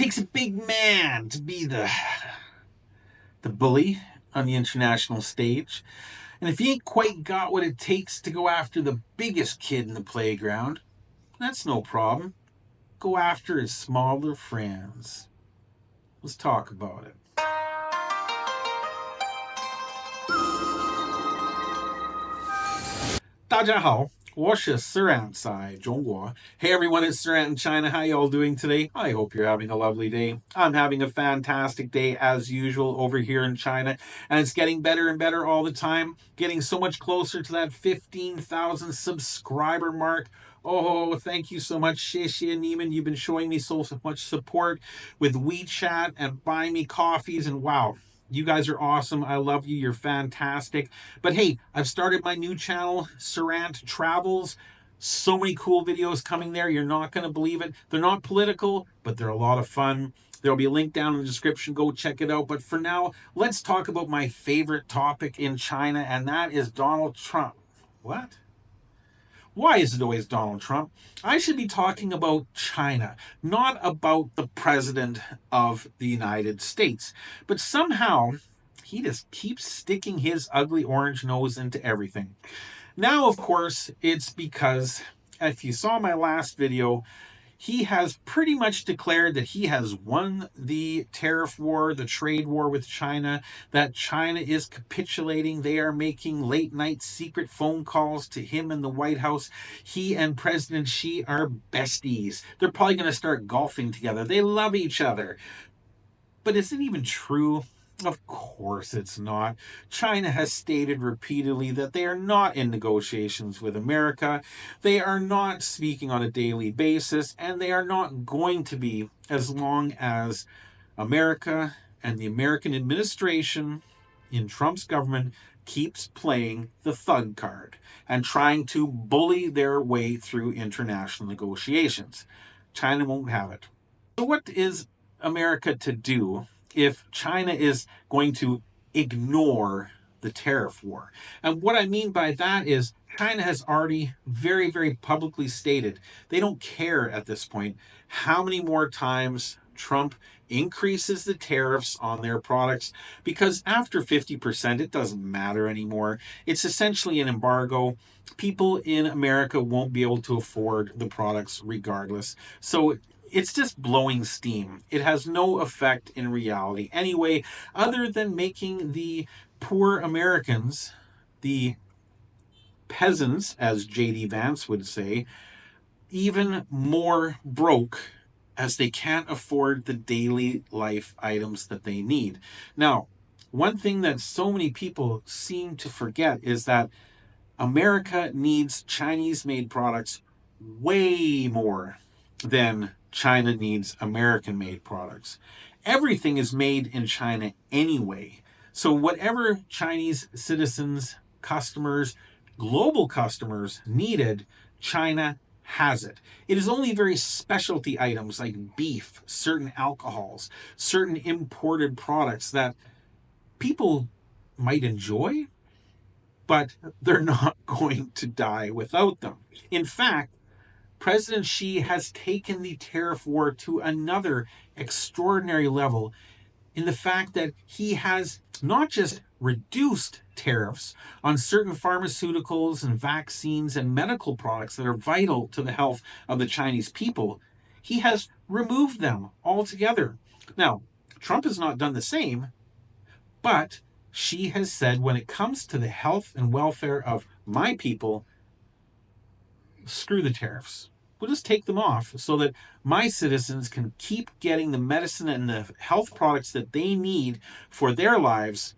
Takes a big man to be the bully on the international stage. And if you ain't quite got what it takes to go after the biggest kid in the playground, that's no problem. Go after his smaller friends. Let's talk about it. 大家好，我是 Suran 在中国. Hey everyone, it's Suran in China. How y'all doing today? I hope you're having a lovely day. I'm having a fantastic day as usual over here in China, and it's getting better and better all the time. Getting so much closer to that 15,000 subscriber mark. Oh, thank you so much, Xie Neiman. You've been showing me so much support with WeChat and buying me coffees, and wow, you guys are awesome. I love you. You're fantastic. But hey, I've started my new channel, Surant Travels. So many cool videos coming there. You're not going to believe it. They're not political, but they're a lot of fun. There'll be a link down in the description. Go check it out. But for now, let's talk about my favorite topic in China, and that is Donald Trump. What? Why is it always Donald Trump? I should be talking about China, not about the President of the United States. But somehow, he just keeps sticking his ugly orange nose into everything. Now, of course, it's because, if you saw my last video, he has pretty much declared that he has won the tariff war, the trade war with China, that China is capitulating. They are making late night secret phone calls to him in the White House. He and President Xi are besties. They're probably going to start golfing together. They love each other. But is it even true? Of course it's not. China has stated repeatedly that they are not in negotiations with America. They are not speaking on a daily basis, and they are not going to be as long as America and the American administration in Trump's government keeps playing the thug card and trying to bully their way through international negotiations. China won't have it. So what is America to do if China is going to ignore the tariff war? And what I mean by that is China has already very, very publicly stated they don't care at this point how many more times Trump increases the tariffs on their products, because after 50%, it doesn't matter anymore. It's essentially an embargo. People in America won't be able to afford the products regardless. So it's just blowing steam. It has no effect in reality anyway, other than making the poor Americans, the peasants, as J.D. Vance would say, even more broke, as they can't afford the daily life items that they need. Now, one thing that so many people seem to forget is that America needs Chinese-made products way more than China needs American-made products. Everything is made in China anyway. So whatever Chinese citizens, customers, global customers needed, China has it. It is only very specialty items like beef, certain alcohols, certain imported products that people might enjoy, but they're not going to die without them. In fact, President Xi has taken the tariff war to another extraordinary level in the fact that he has not just reduced tariffs on certain pharmaceuticals and vaccines and medical products that are vital to the health of the Chinese people, he has removed them altogether. Now, Trump has not done the same, but Xi has said when it comes to the health and welfare of my people, screw the tariffs. We'll just take them off so that my citizens can keep getting the medicine and the health products that they need for their lives,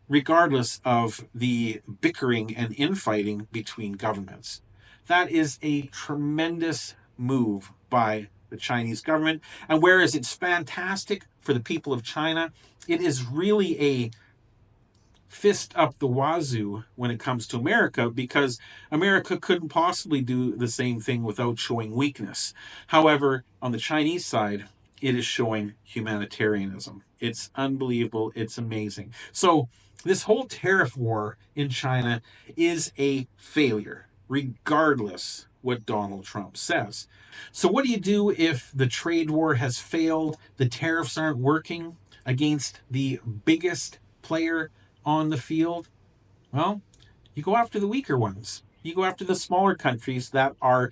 regardless of the bickering and infighting between governments. That is a tremendous move by the Chinese government. And whereas it's fantastic for the people of China, it is really a fist up the wazoo when it comes to America, because America couldn't possibly do the same thing without showing weakness. However, on the Chinese side, it is showing humanitarianism. It's unbelievable. It's amazing. So this whole tariff war in China is a failure, regardless what Donald Trump says. So, what do you do if the trade war has failed, the tariffs aren't working against the biggest player on the field? Well, you go after the weaker ones. You go after the smaller countries that are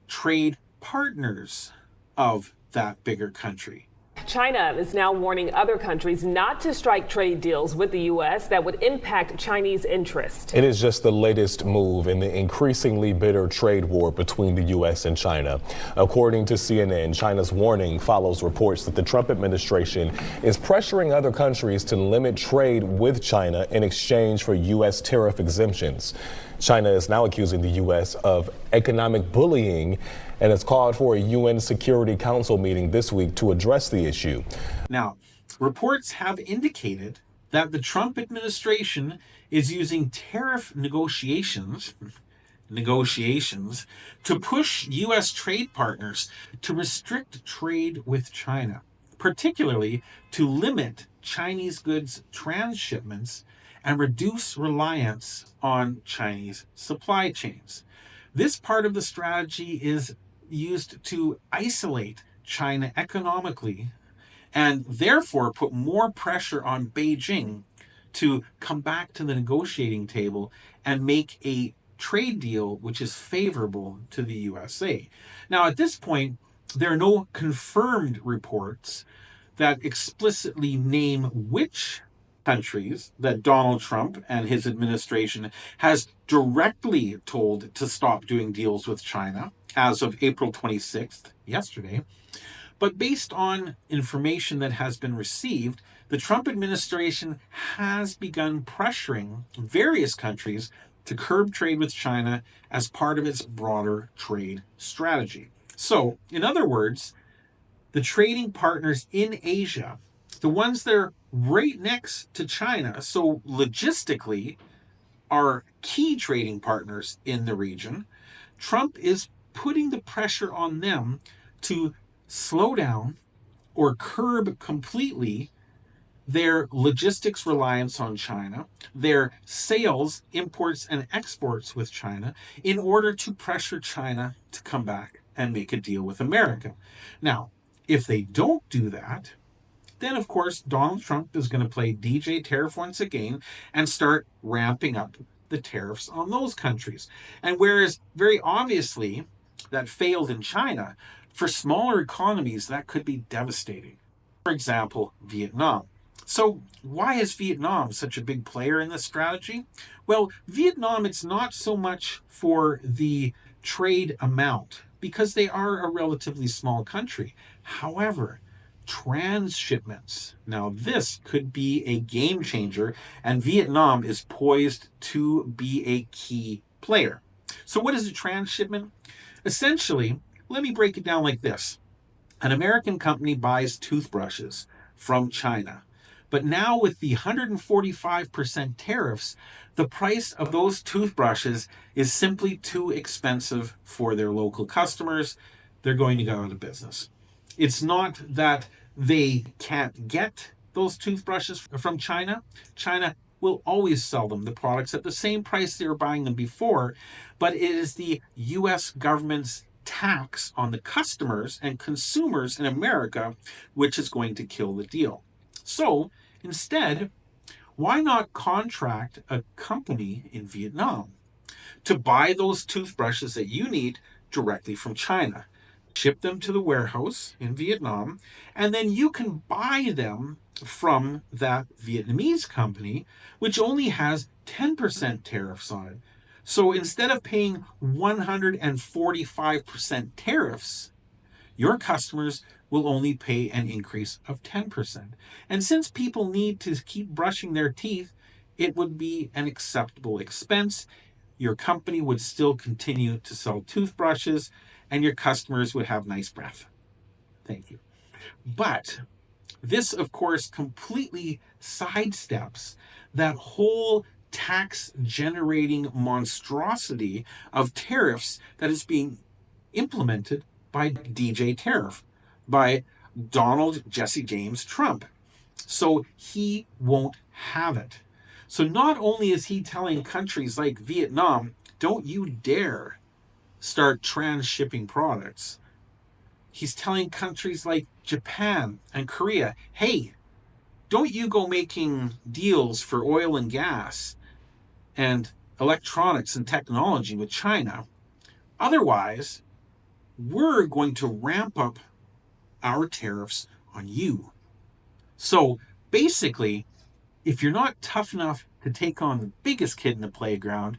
trade partners of that bigger country. China is now warning other countries not to strike trade deals with the U.S. that would impact Chinese interest. It is just the latest move in the increasingly bitter trade war between the U.S. and China. According to CNN, China's warning follows reports that the Trump administration is pressuring other countries to limit trade with China in exchange for U.S. tariff exemptions. China is now accusing the U.S. of economic bullying and has called for a UN Security Council meeting this week to address the issue. Now, reports have indicated that the Trump administration is using tariff negotiations to push U.S. trade partners to restrict trade with China, particularly to limit Chinese goods transshipments and reduce reliance on Chinese supply chains. This part of the strategy is used to isolate China economically and therefore put more pressure on Beijing to come back to the negotiating table and make a trade deal which is favorable to the USA. Now, at this point, there are no confirmed reports that explicitly name which countries that Donald Trump and his administration has directly told to stop doing deals with China as of April 26th, yesterday. But based on information that has been received, the Trump administration has begun pressuring various countries to curb trade with China as part of its broader trade strategy. So, in other words, the trading partners in Asia, the ones that are right next to China, so logistically are key trading partners in the region, Trump is putting the pressure on them to slow down or curb completely their logistics reliance on China, their sales, imports, and exports with China, in order to pressure China to come back and make a deal with America. Now, if they don't do that, then of course Donald Trump is going to play DJ Tariff once again and start ramping up the tariffs on those countries. And whereas very obviously that failed in China, for smaller economies that could be devastating. For example, Vietnam. So why is Vietnam such a big player in this strategy? Well, Vietnam, it's not so much for the trade amount because they are a relatively small country. However, transshipments. Now, this could be a game changer, and Vietnam is poised to be a key player. So what is a transshipment? Essentially, let me break it down like this. An American company buys toothbrushes from China, but now with the 145% tariffs, the price of those toothbrushes is simply too expensive for their local customers. They're going to go out of business. It's not that they can't get those toothbrushes from China. China will always sell them, the products, at the same price they were buying them before, but it is the US government's tax on the customers and consumers in America which is going to kill the deal. So instead, why not contract a company in Vietnam to buy those toothbrushes that you need directly from China? Ship them to the warehouse in Vietnam, and then you can buy them from that Vietnamese company, which only has 10% tariffs on it. So instead of paying 145% tariffs, your customers will only pay an increase of 10%. And since people need to keep brushing their teeth, it would be an acceptable expense. Your company would still continue to sell toothbrushes, and your customers would have nice breath. Thank you. But this, of course, completely sidesteps that whole tax-generating monstrosity of tariffs that is being implemented by DJ Tariff, by Donald Jesse James Trump. So he won't have it. So not only is he telling countries like Vietnam, don't you dare start transshipping products. He's telling countries like Japan and Korea, hey, don't you go making deals for oil and gas and electronics and technology with China. Otherwise, we're going to ramp up our tariffs on you. So basically, if you're not tough enough to take on the biggest kid in the playground,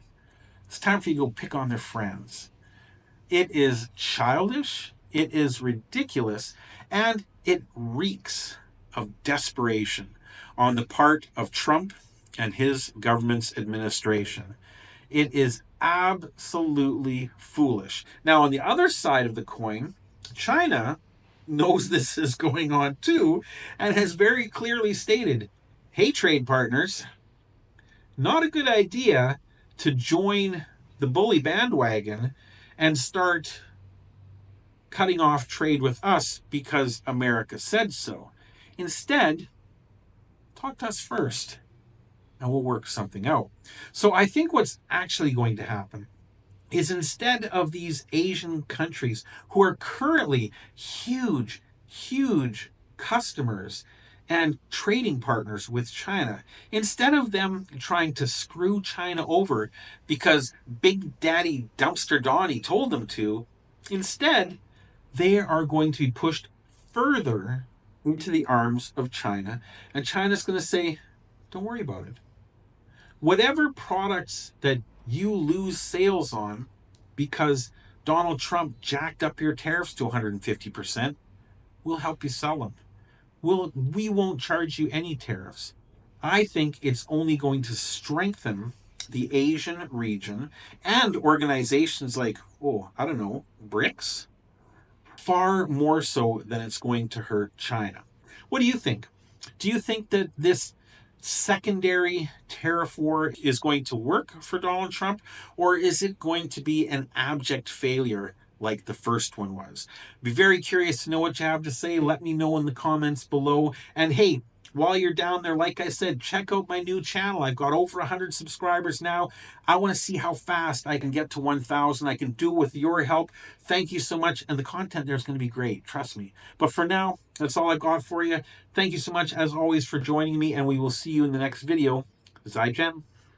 it's time for you to go pick on their friends. It is childish, it is ridiculous, and it reeks of desperation on the part of Trump and his government's administration. It is absolutely foolish. Now, on the other side of the coin, China knows this is going on too and has very clearly stated, hey, trade partners, not a good idea to join the bully bandwagon and start cutting off trade with us because America said so. Instead, talk to us first and we'll work something out. So I think what's actually going to happen is instead of these Asian countries who are currently huge customers and trading partners with China, instead of them trying to screw China over because Big Daddy Dumpster Donnie told them to, instead, they are going to be pushed further into the arms of China, and China's going to say, don't worry about it. Whatever products that you lose sales on because Donald Trump jacked up your tariffs to 150%, we'll help you sell them. We won't charge you any tariffs. I think it's only going to strengthen the Asian region and organizations like, BRICS, far more so than it's going to hurt China. What do you think? Do you think that this secondary tariff war is going to work for Donald Trump, or is it going to be an abject failure like the first one was? Be very curious to know what you have to say. Let me know in the comments below. And hey, while you're down there, like I said, check out my new channel. I've got over 100 subscribers now. I want to see how fast I can get to 1,000. I can do with your help. Thank you so much. And the content there is going to be great. Trust me. But for now, that's all I've got for you. Thank you so much, as always, for joining me. And we will see you in the next video. Zai Jen.